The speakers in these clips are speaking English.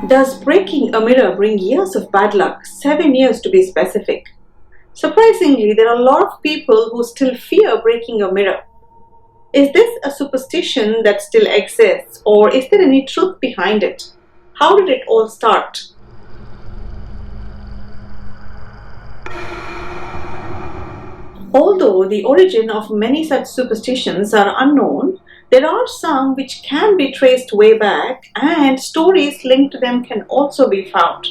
Does breaking a mirror bring years of bad luck? 7 years to be specific. Surprisingly, there are a lot of people who still fear breaking a mirror. Is this a superstition that still exists, or is there any truth behind it? How did it all start? Although the origin of many such superstitions are unknown, there are some which can be traced way back, and stories linked to them can also be found.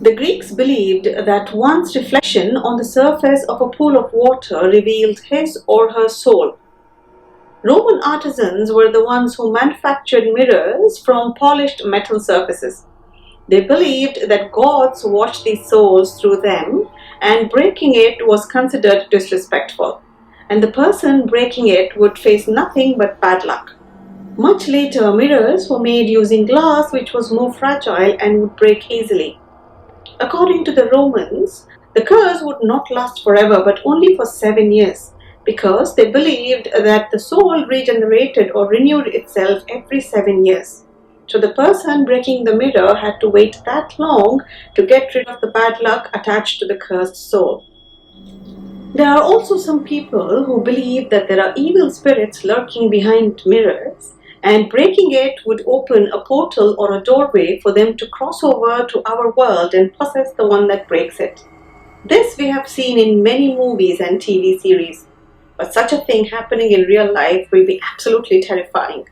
The Greeks believed that one's reflection on the surface of a pool of water revealed his or her soul. Roman artisans were the ones who manufactured mirrors from polished metal surfaces. They believed that gods watched these souls through them, and breaking it was considered disrespectful, and the person breaking it would face nothing but bad luck. Much later, mirrors were made using glass, which was more fragile and would break easily. According to the Romans, the curse would not last forever but only for 7 years, because they believed that the soul regenerated or renewed itself every 7 years. So the person breaking the mirror had to wait that long to get rid of the bad luck attached to the cursed soul. There are also some people who believe that there are evil spirits lurking behind mirrors, and breaking it would open a portal or a doorway for them to cross over to our world and possess the one that breaks it. This we have seen in many movies and TV series, but such a thing happening in real life will be absolutely terrifying.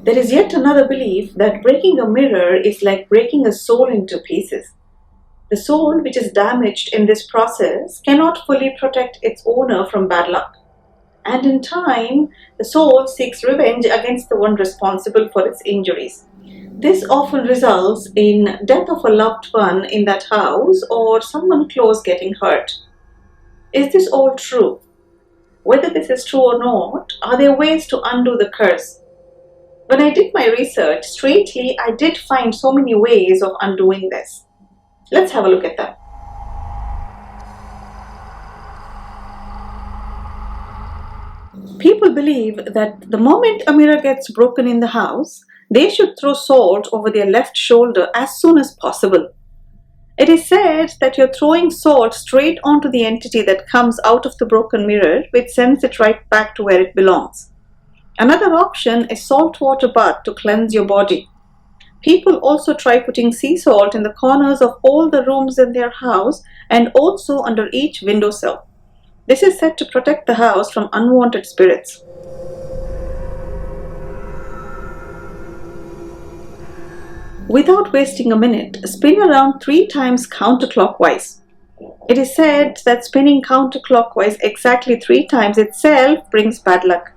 There is yet another belief that breaking a mirror is like breaking a soul into pieces. The soul which is damaged in this process cannot fully protect its owner from bad luck. And in time, the soul seeks revenge against the one responsible for its injuries. This often results in death of a loved one in that house or someone close getting hurt. Is this all true? Whether this is true or not, are there ways to undo the curse? When I did my research, strangely, I did find so many ways of undoing this. Let's have a look at them. People believe that the moment a mirror gets broken in the house, they should throw salt over their left shoulder as soon as possible. It is said that you're throwing salt straight onto the entity that comes out of the broken mirror, which sends it right back to where it belongs. Another option is saltwater bath to cleanse your body. People also try putting sea salt in the corners of all the rooms in their house and also under each windowsill. This is said to protect the house from unwanted spirits. Without wasting a minute, spin around 3 times counterclockwise. It is said that spinning counterclockwise exactly 3 times itself brings bad luck.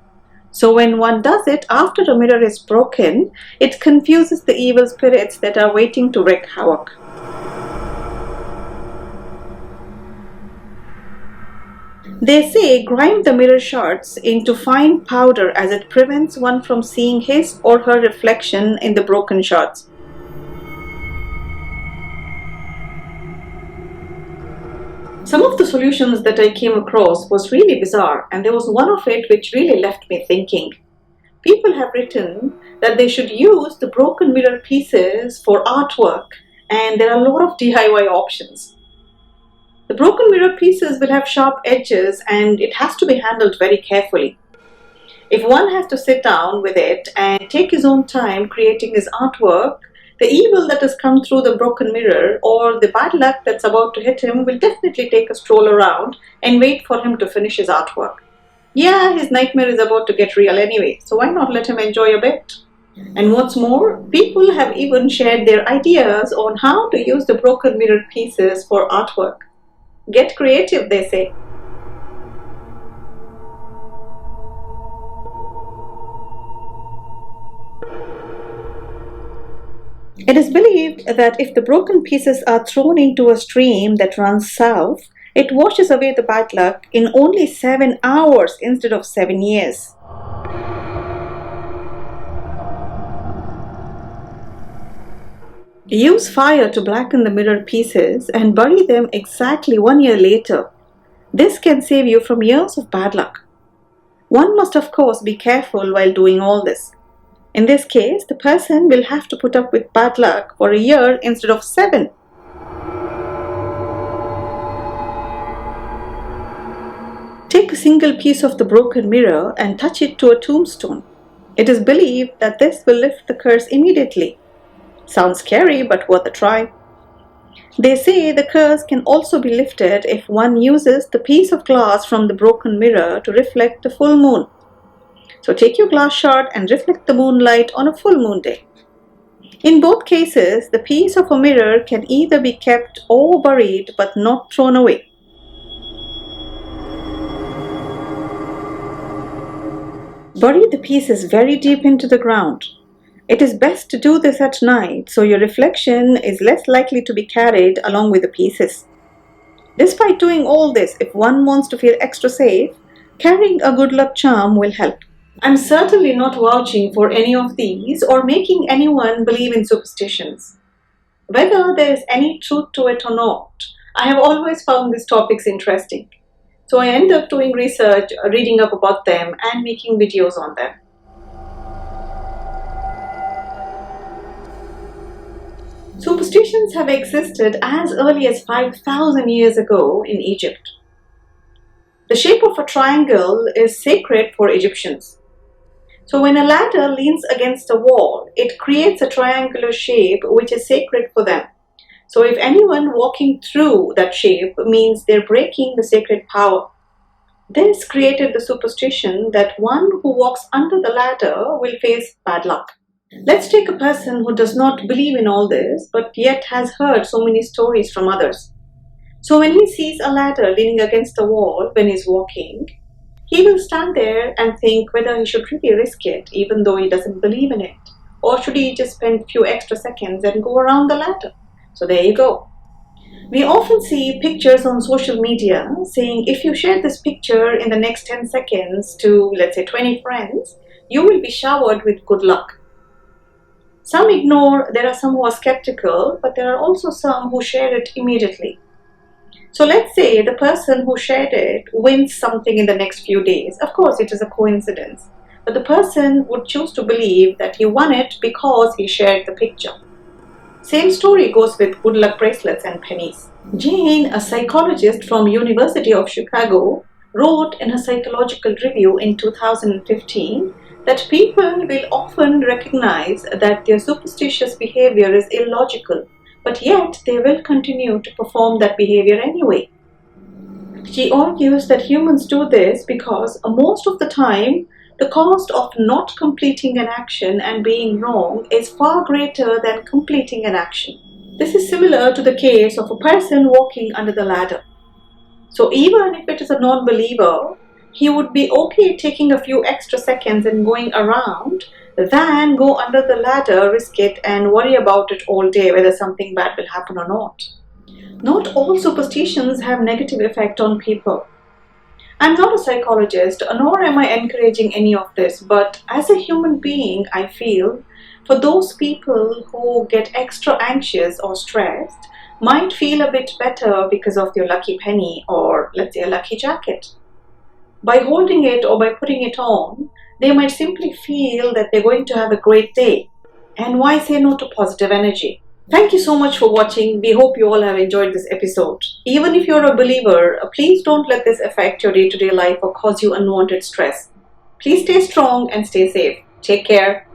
So when one does it after a mirror is broken, it confuses the evil spirits that are waiting to wreak havoc. They say grind the mirror shards into fine powder as it prevents one from seeing his or her reflection in the broken shards. Some of the solutions that I came across was really bizarre, and there was one of it which really left me thinking. People have written that they should use the broken mirror pieces for artwork, and there are a lot of DIY options. The broken mirror pieces will have sharp edges, and it has to be handled very carefully. If one has to sit down with it and take his own time creating his artwork, the evil that has come through the broken mirror or the bad luck that's about to hit him will definitely take a stroll around and wait for him to finish his artwork. Yeah, his nightmare is about to get real anyway, so why not let him enjoy a bit? And what's more, people have even shared their ideas on how to use the broken mirror pieces for artwork. Get creative, they say. It is believed that if the broken pieces are thrown into a stream that runs south, it washes away the bad luck in only 7 hours instead of 7 years. Use fire to blacken the mirror pieces and bury them exactly 1 year later. This can save you from years of bad luck. One must of course be careful while doing all this. In this case, the person will have to put up with bad luck for a year instead of 7. Take a single piece of the broken mirror and touch it to a tombstone. It is believed that this will lift the curse immediately. Sounds scary, but worth a try. They say the curse can also be lifted if one uses the piece of glass from the broken mirror to reflect the full moon. So take your glass shard and reflect the moonlight on a full moon day. In both cases, the piece of a mirror can either be kept or buried but not thrown away. Bury the pieces very deep into the ground. It is best to do this at night so your reflection is less likely to be carried along with the pieces. Despite doing all this, if one wants to feel extra safe, carrying a good luck charm will help. I'm certainly not vouching for any of these or making anyone believe in superstitions. Whether there is any truth to it or not, I have always found these topics interesting. So I end up doing research, reading up about them, and making videos on them. Superstitions have existed as early as 5,000 years ago in Egypt. The shape of a triangle is sacred for Egyptians. So when a ladder leans against a wall, it creates a triangular shape which is sacred for them. So if anyone walking through that shape means they're breaking the sacred power. This created the superstition that one who walks under the ladder will face bad luck. Let's take a person who does not believe in all this but yet has heard so many stories from others. So when he sees a ladder leaning against a wall when he's walking, he will stand there and think whether he should really risk it even though he doesn't believe in it, or should he just spend a few extra seconds and go around the ladder. So there you go. We often see pictures on social media saying if you share this picture in the next 10 seconds to, let's say, 20 friends, you will be showered with good luck. Some ignore, there are some who are skeptical, but there are also some who share it immediately. So let's say the person who shared it wins something in the next few days. Of course, it is a coincidence, but the person would choose to believe that he won it because he shared the picture. Same story goes with good luck bracelets and pennies. Jane, a psychologist from University of Chicago, wrote in her psychological review in 2015 that people will often recognize that their superstitious behavior is illogical, but yet they will continue to perform that behavior anyway. She argues that humans do this because most of the time, the cost of not completing an action and being wrong is far greater than completing an action. This is similar to the case of a person walking under the ladder. So even if it is a non-believer, he would be okay taking a few extra seconds and going around than go under the ladder, risk it, and worry about it all day whether something bad will happen or not. Not all superstitions have negative effect on people. I'm not a psychologist, nor am I encouraging any of this, but as a human being, I feel for those people who get extra anxious or stressed might feel a bit better because of their lucky penny or, let's say, a lucky jacket. By holding it or by putting it on, they might simply feel that they're going to have a great day. And why say no to positive energy? Thank you so much for watching. We hope you all have enjoyed this episode. Even if you're a believer, please don't let this affect your day-to-day life or cause you unwanted stress. Please stay strong and stay safe. Take care.